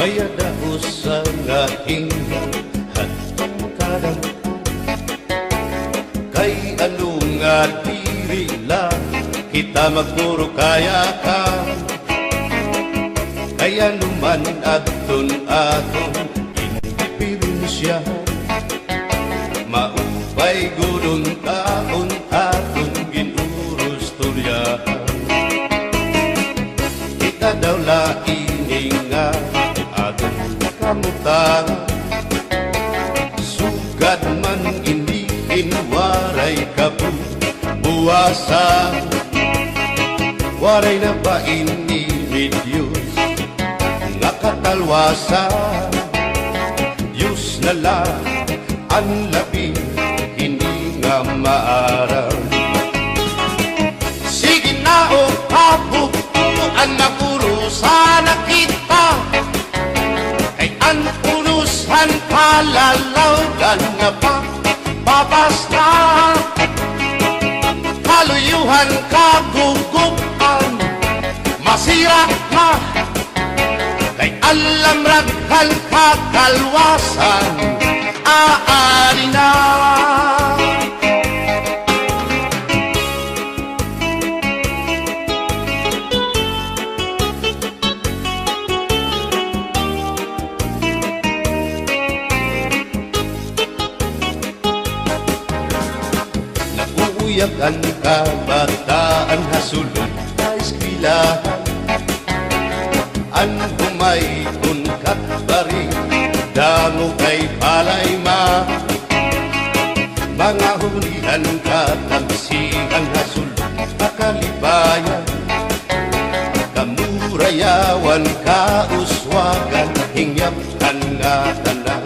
Kaya daos sa laing hadkadan kay ano nga diri lang kita magpuro kaya ka kaya naman aton indipirensya maupay gudon taon aton ginurus tulyahan kita daw laing nga aton kamutan sugad man iniin waray kabuwasan waray na ba ini Diyos nga katalwasan Diyos na lang ang labing hindi nga maaram sige na o kabukuan magurusan na kita kay ang unusan kalalawgan nga pa babasta kaluyuhan kagugupan masira na kay alam raghal kakalwasan aari na nakuuyak ang kabataan hasulod sa eskwelahan an humay kunkat bari damo kay palay mga hulihan katamsihan hasulod akalibayan kamurayawan kauswagan hingyapkan nga tanan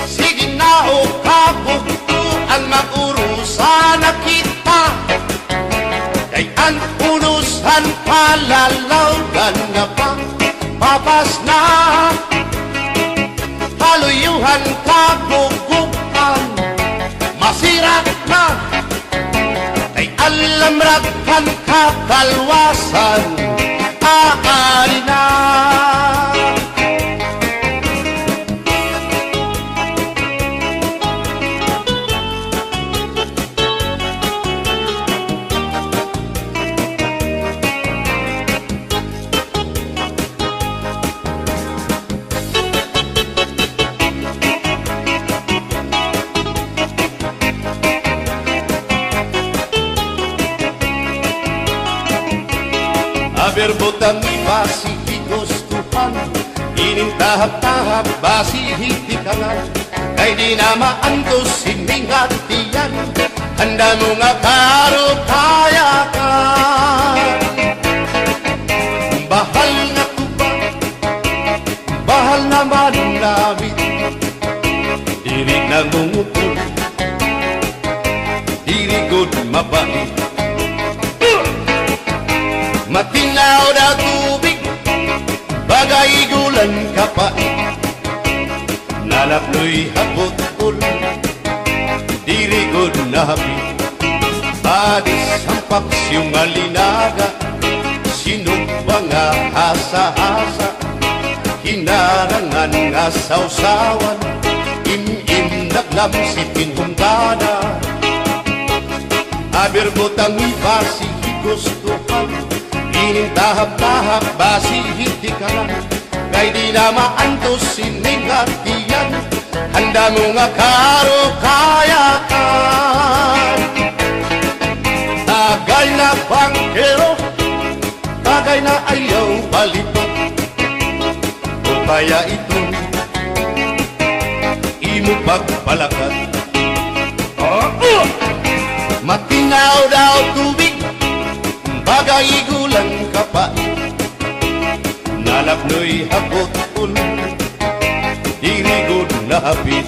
sige na o kabugtuan magurusan na kita kay ang unusan palalawgan nga pa papas na haluyuhan kagugupan masira na kay alam raghal kakalwasan aari na berbotang basi higustuhan inintahap-tahap basi hitikangan kay di na antos sining hatiyan handa mo nga karo kaya ka bahal na kuba bahal naman namin diri na mungupul diri good mabait matinaw na tubig bagay gulan kapait nalaploy hapot-ul dirigod na hapit adis ang paksyong alinaga sinumpa nga hasa-hasa hinarangan nga sausawan im-im naglamsipin hungkada aberbotang ibasi higustuhan inintahap-tahap basi hitikalan kay di na maantos sining hatiyan handa mo nga karo kayakan tagay na bangkero tagay na ayaw palipad o kaya ito imo pagpalakad matinaw daw tubig bagay gulang kapait nalapnoy hapot-ul dirigod na hapit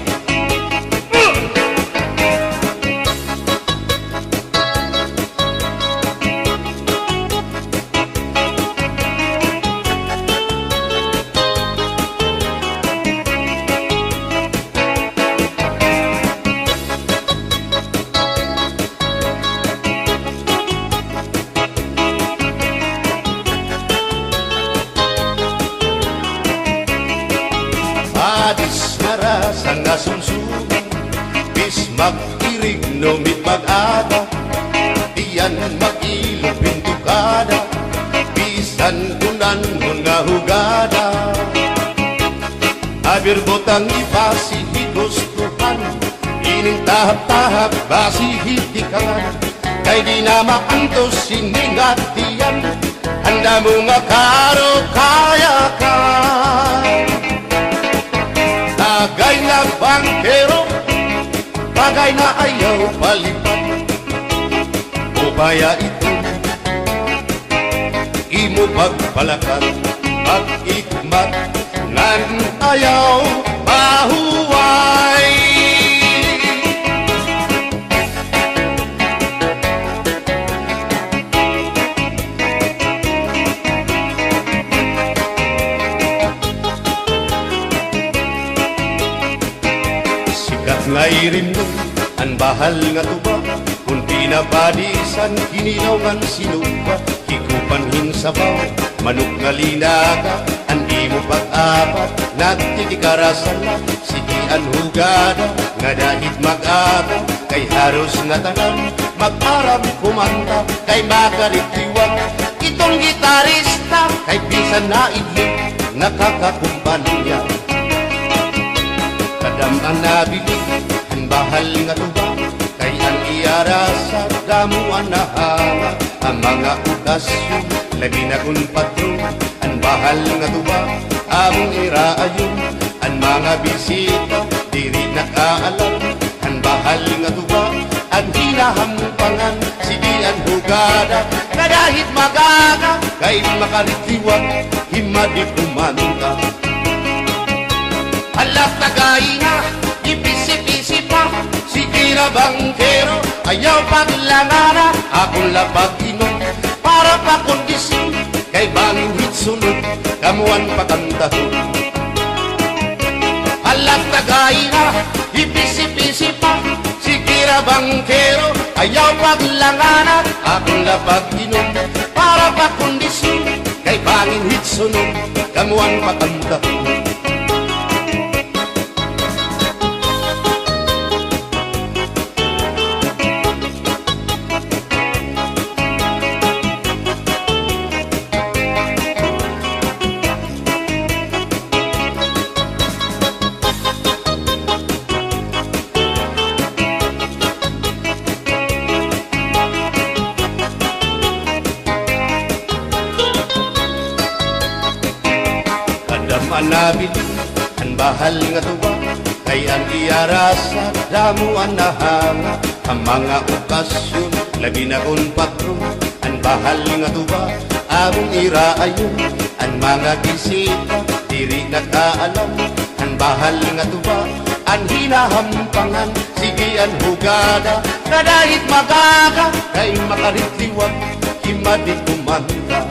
pag-irig numit mag-ada, diyan mag-ilog pintukada, bisan kunan nga hugada. Abir botang ipasihi gustuhan, ining tahap-tahap basihi tikangan, kay di na maantos siningatiyan, handa mo nga karo kaya ka. Tagay na bangkero, bagay na ayaw palipat, o kaya ito imo pagpalakat, pag-ikmat ngan ayaw mahuway. Sikat nga irim nun, ang bahal nga tuba, kung pinapadisan, ginilaw ngan sinuba, hikupan hinsabaw, manok nga linaga, andi mo pag-apat, nagtitikarasan lang, sigian hugada, nga dahit mag-aga, kay haros nga tanan, mag-aram kumanta, kay makaritiwan, itong gitarista, kay bisan na idli, nakakakumpanya. Kadam-an nabili, ang bahal nga tuba, kay ang iarasa, damuan na hama, ang mga okasyon, labi na kung patron, ang bahal nga tuba, among iraayon, ang mga bisita, diri nakaalam, ang bahal nga tuba, ang hinahampangan, sige ang hugada, na dahit magaga, kay makaritiwag, himadi kumanta. Alak tagay na, ipisi-pisi pa, sige na bangkero, ayaw paglangana, akong lapag-inom, para pa kondisyon, kay bangin hitsunod, kamuan pakantahon. Alak tagay na, ipisi-pisi pa, sige na bangkero, ayaw paglangana, akong lapag-inom, para pa kondisyon, kay bangin hitsunod, kamuan pakantahon. Manabili, ang bahal nga tuwa, kay ang iarasa, damuan na hanga, ang mga okasyon, labi na kung patron, ang bahal nga tuwa, among iraayon, ang mga bisita, diri nakaalam, ang bahal nga tuwa, ang hinahampangan, sige ang hugada, na dahit magaga, kay makaritiwag, himadi kumanta.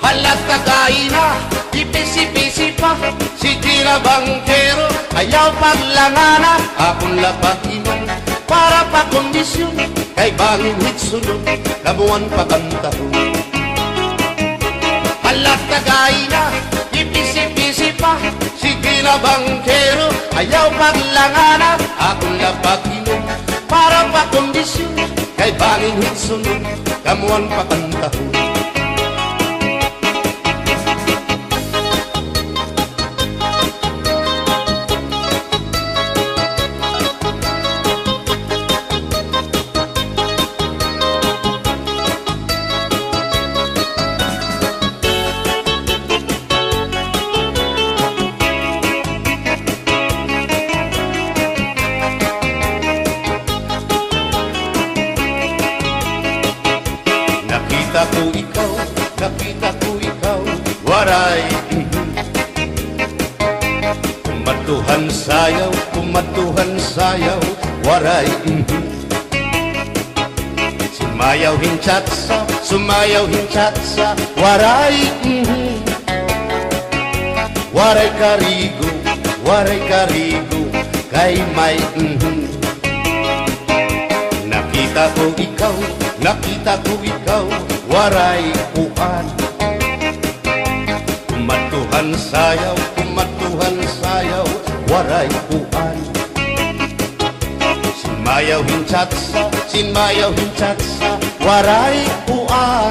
Halat tagay na, ipisi-pisi pa, sige na bangkero, ayaw paglangana, akong lapag-inom, para pa kondisyon, kay bangin hitsunod, kamuan pakantahon. Halat tagay na, ipisi-pisi pa, sige na bangkero, ayaw paglangana, akong lapag-inom, para pa kondisyon, kay bangin hitsunod, kamuan pakantahon. Nakita ko ikaw, waray. Kumatuhan sayaw, waray. Sumayaw hinchatsa, waray. Waray karigo, kay may. Nakita ko ikaw, waray kuan. Kumatuhan sayaw, waray kuan. Mayaw hinchatsa, sin mayaw hinchatsa, waray uan.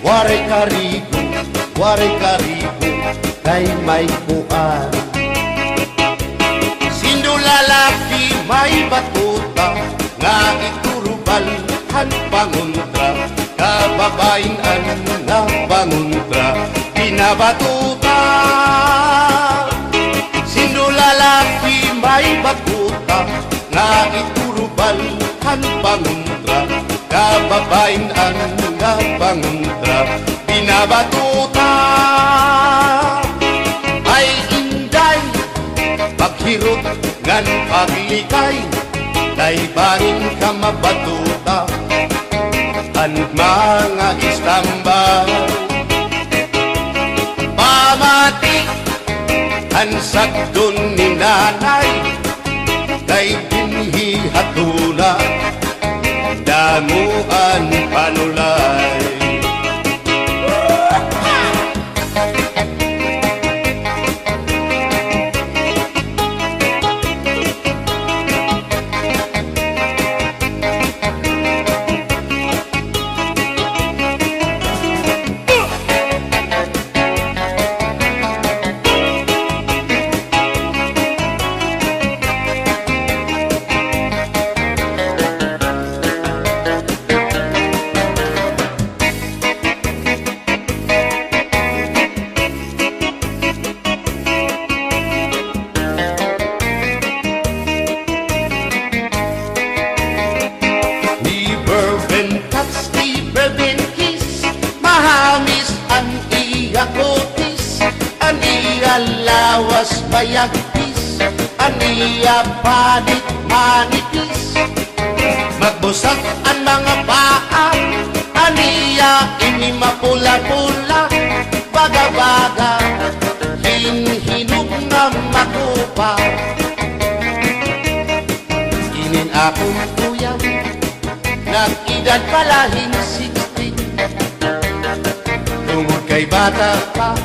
Waray karigo, kay may uan. Sino lalaki may batuta, nga iturubal han panguntra, kababayan nga panguntra, pinabatuta. Sino lalaki may batuta, nga iturubal han panguntra, kababayan nga panguntra, pinabatuta. Ay inday, paghirot ngan paglikay, kay barin ka mabatuta, ang mga istambay. Pamati, ang sagdon ni nanay, kay dinhi hatuna, damuan panulay. Lawas bayagpis, aniya panit manipis, magbusag ang mga paa, aniya ini mapula-pula, baga-baga, hinhinog na makupa. Inin akong kuya, nag-edad palahin 16, tungod kay bata pa,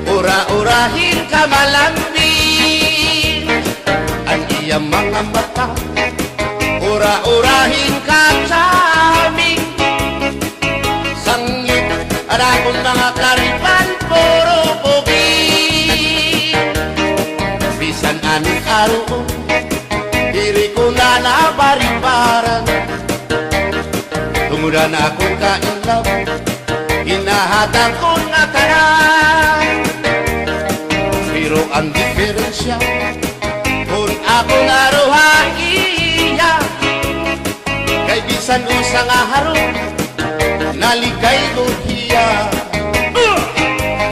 ura-urahin ka malambing, ang iyang mga mata, ura-urahin ka saming, sangit at akong mga karipan, puro pugi. Bisan anong araw, diri ko na nabaribaran, tumuda na akong kainlaw, hinahatang ko na tanan. Pero ang diferensya, kung ako naruha iya, kay bisan usang aharong, naligay ko hiya.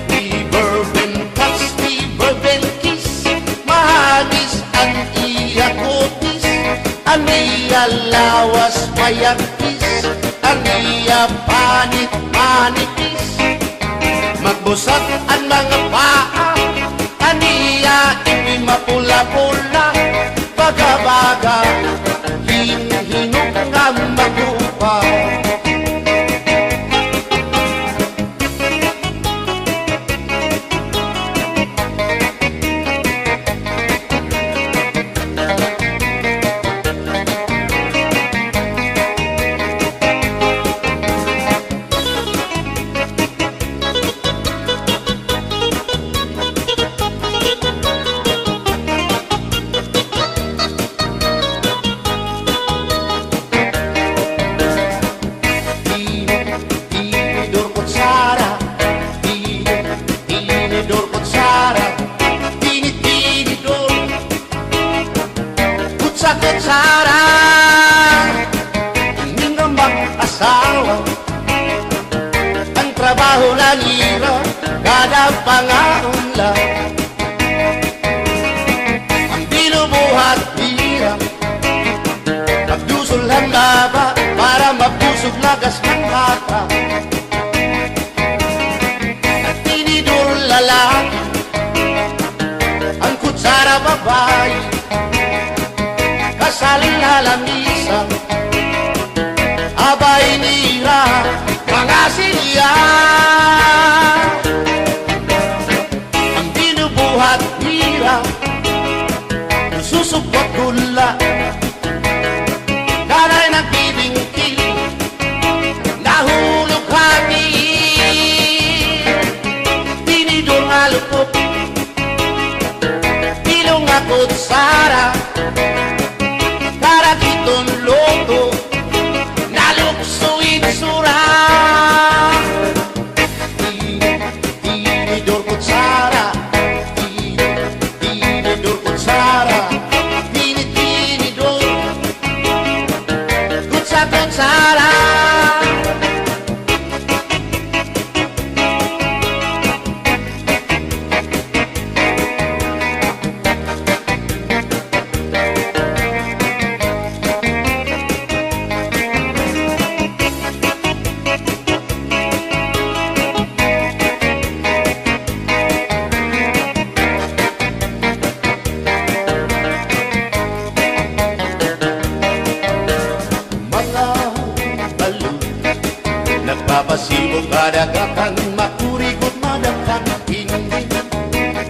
Di bourbon touch, di bourbon kiss, mahagis ang iya kutis, ang iya lawas mayagpis, ang iya panit manipis, magbusag ang mga paa, aniya ini mapula-pula, baga-baga, hinhinog nga magupa. Kutsara, hindi nga mag-asawa, ang trabaho na nira, kada pangaunla, ang binubuhat tira, magdusol ang laba, para mabusog lagas ng bata. At tinidor lalaki, ang kutsara babae, kasaling halamisa, abay nira, mga silya. Ang binubuhat nira, susubot gula, Mapasibo kadagatan, makurigot madakan, hindi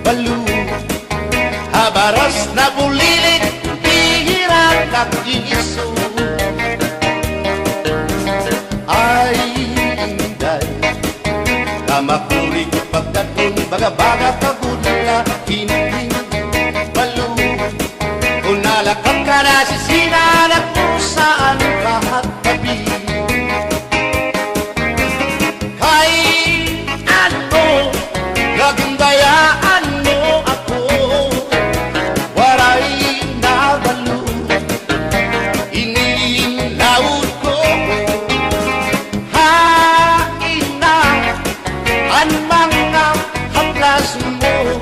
balo. Habaras na bulilit, bihira kakiso. Ay, inday, kamakurigot pagdaton, baga-baga kagudla, hindi balo. Kung nalakap ka na sisinanak mo saan kahat tabi. Nagandayaan mo ako, waray nabalo, inilaot ko. Hain na ang mga haplas mo,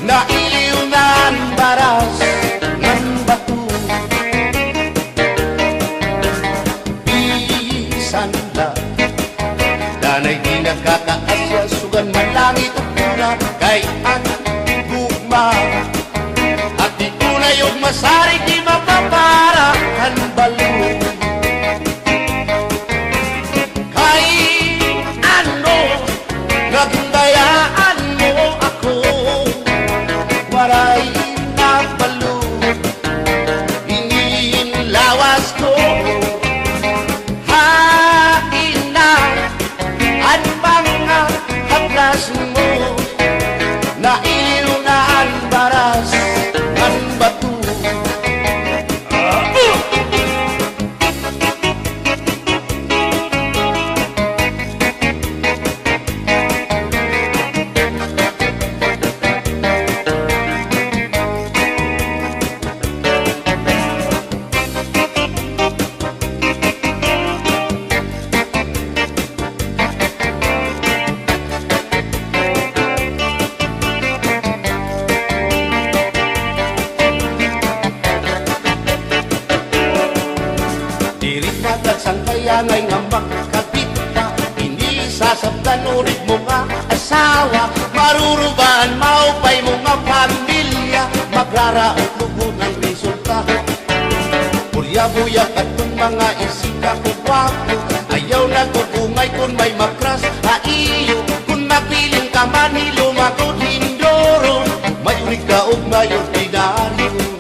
nailiw na ang baras ng bato. Bisan na, danay di nakakaasya, sugan man langit o pura, kay ang gugma. At di ko na yung masarig, di mapapara ang balo. Kay ano, nagundayaan mo ako, waray na balo, hingin lawas ko. Hain na ang mga haplas mo, nailiw na ang baras ng bato. Dirit sang kaya ngay nga makakapit ka, hindi sasabdan ulit mo nga asawa. Marurubaan maupay mo nga pamilya, magraraot lugo ng resulta. Bulya-buyak at kung mga isika ko wapo, ayaw na kukungay kung may makras haiyo. Kung mapiling ka man hilumagod hindoro, may unig ka o may ordinaryo.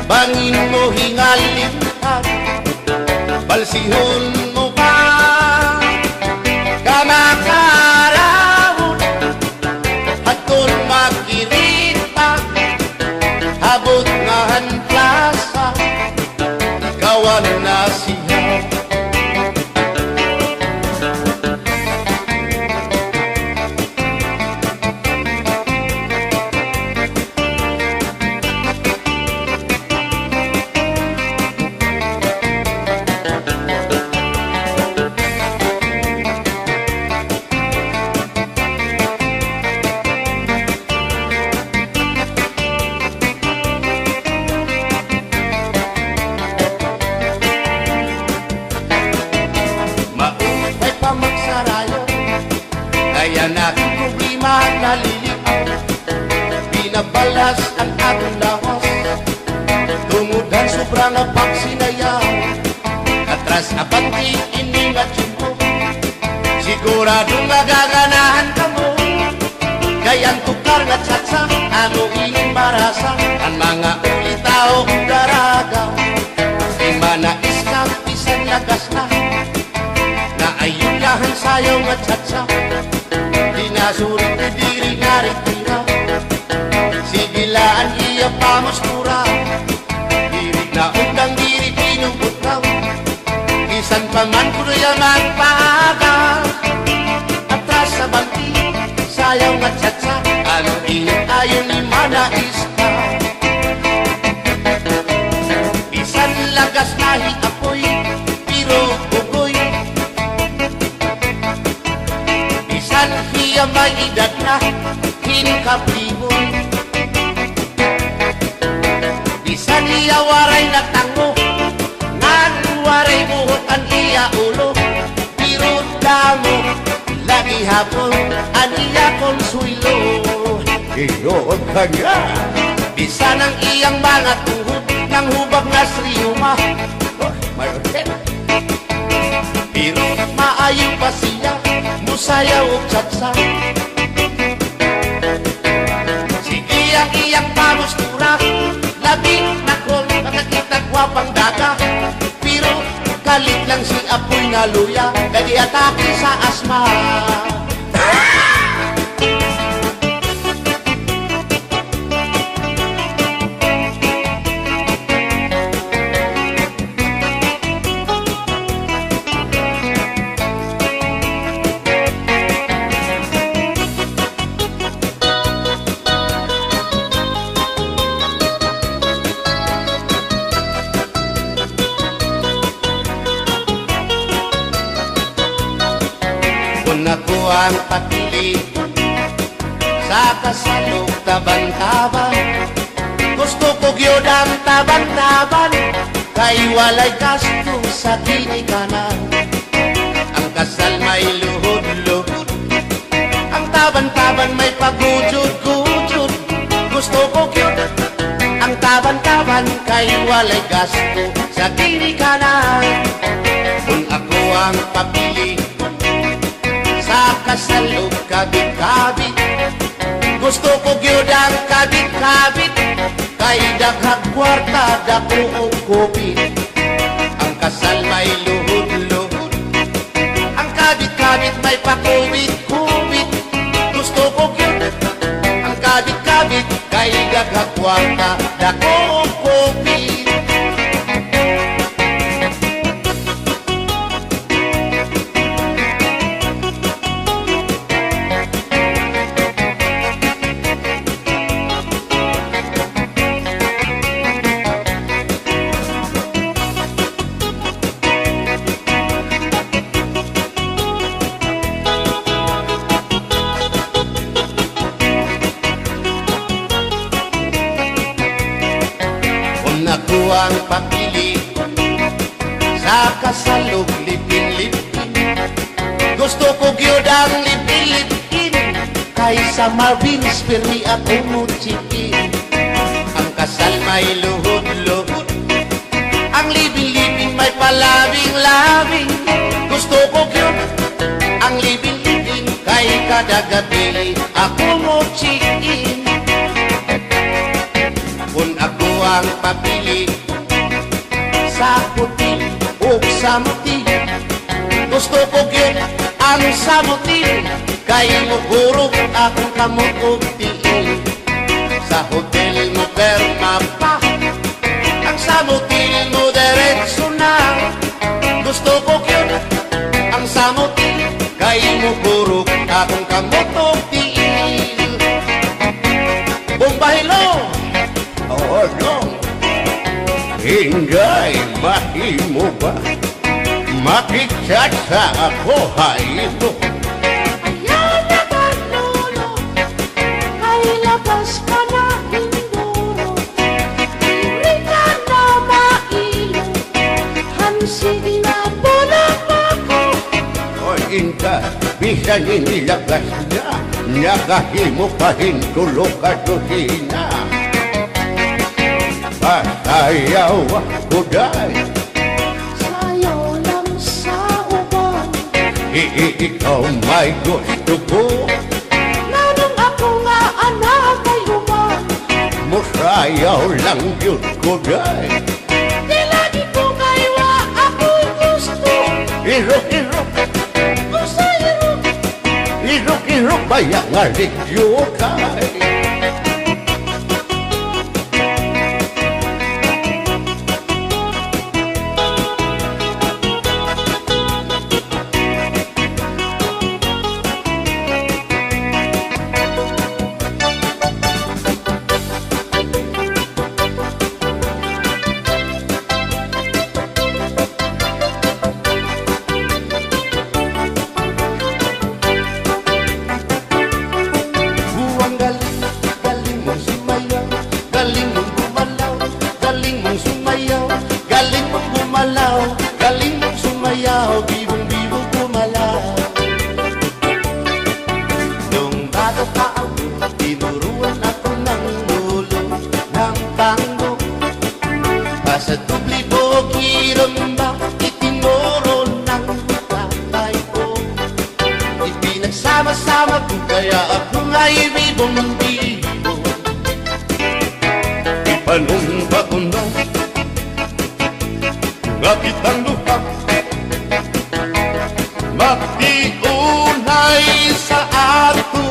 Bangin mo hingalitan, balsihon mo ba, kamakarawon, at kung makirita, habot nga ang plasa, kawan na siya. Kaya natin problema nalilitaw, binabalas ang ating lawas, tumudan sobrang pagsinayaw. Atras abanti iningat mo, sigurado magaganahan ka mo. Kaya ang tukar nga tsatsa, ano inin marasa, ang mga ulitao daragaw. Ay manais kang isang lagas na, na ayun lahan sayaw nga tsatsa. Dinasurit na diri nga ritira, sigilaan iya pamustura. Dirig na undang diri pinubutaw, isan pa man kuya magpaaga. Atras sa bangki, sayaw nga tsatsa, ano init ayon ni manais ka. Isan lagas na hitapoy, pero ugoy. Isan hiya may edad na, hinkaplibon. Isan hiya waray na tango, ngan waray buhot ang iya ulo. Pero damo, lagi hapon, ang iya konsuelo. Iyon ka nga. Bisa ng iyang mga tuhod ng hubag na sriyuma. Pero maayo pa siya, musayaw o tsatsa. Sige ang iyang pamustura, labi na kol nakakita gwapang daga. Pero kalit lang si apoy na luya, kadi atake sa asma. Kung ako ang patili sa kasalog taban-taban, gusto ko gyud ang taban-taban, kay walay gasto sa kinikanan. Ang kasal may luhod-luhod, ang taban-taban may pagujud-gujud. Gusto ko gyud ang taban-taban, kay walay gasto sa kinikanan. Kung ako ang papili sa kasalog kabit-kabit, gusto ko gyud ang kabit-kabit, kay daghang kwarta dako og kupit. Ang kasal may luhod-luhod, ang kabit-kabit may pakubit-kubit. Gusto ko gyud ang kabit-kabit, kay daghang kwarta dako og kupit. Ako ang papili sa kasalog lipin-lipin, gusto ko gyud ang lipin-lipin, kaysa Marvin's pirmi ako mo chikin. Ang kasal may luhod-luhod, ang lipin-lipin may palabing-labing. Gusto ko gyud ang lipin-lipin, kay kada gabi ako mo chikin. Kung ako ang papili sa puti o sa muti, gusto ko gyud ang samuti, kay mugurog akong kamot og tiil. Sa hotel mo perma pa, ang samuti mo diretso na. Gusto ko gyud ang samuti, kay mugurog akong kamot og tiil. Bombahilo! Oh no, Inday, mahimo ba makichat sa ako haylo? Ayaw na kanolo, ay labas ka na hinduro. Hindi ka na mailo, hansig na bulang ako. O Inday, bisan inilagas na, nakahimo pa hintulog ka tusina. Ayaw ako dahil Sayaw lang sa uban, ikaw may gusto ko. nanong ako nga anak ay uban. Musayaw lang yun ko dahil Di lagi ko kaywa ako gusto. irok-irok, Gusto irok, irok-irok bayang aligyo kay. ngay vì bông đi ipanumba kuno nga kitang lupa magtiunay sa ato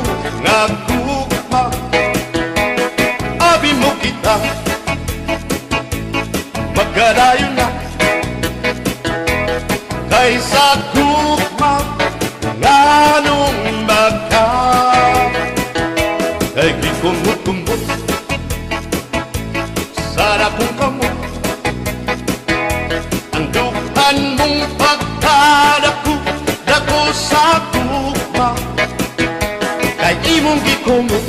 nga gugma abi mo kita magkadayon na kaysa gugma nganong magka kay kumot-kumot sarap kong kamot ang dukan mong pagkadako dako sa gugma kay imong gikumot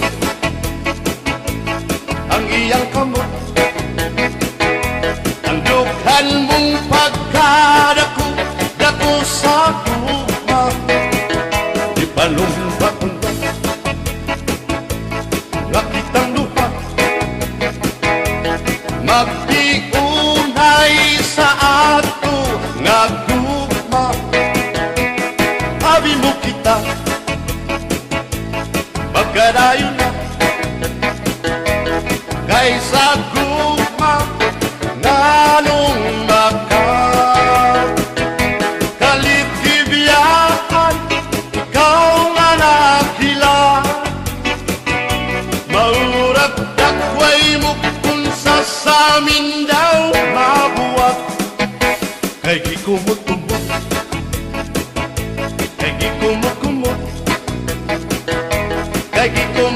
ang iyang kamot ang dukan mong pagkadako dako sa gugma ipalumba kundo nga kitang luha magtiunay sa ato nga gugma abi mo kita magkadayon na kaysa gugma nganong maka kaligibiyaan ikaw nga nakila maurat dakway mo kung sa amin daw mabuwat kay gikumot-kumot kay gikumot-kumot kay gikumot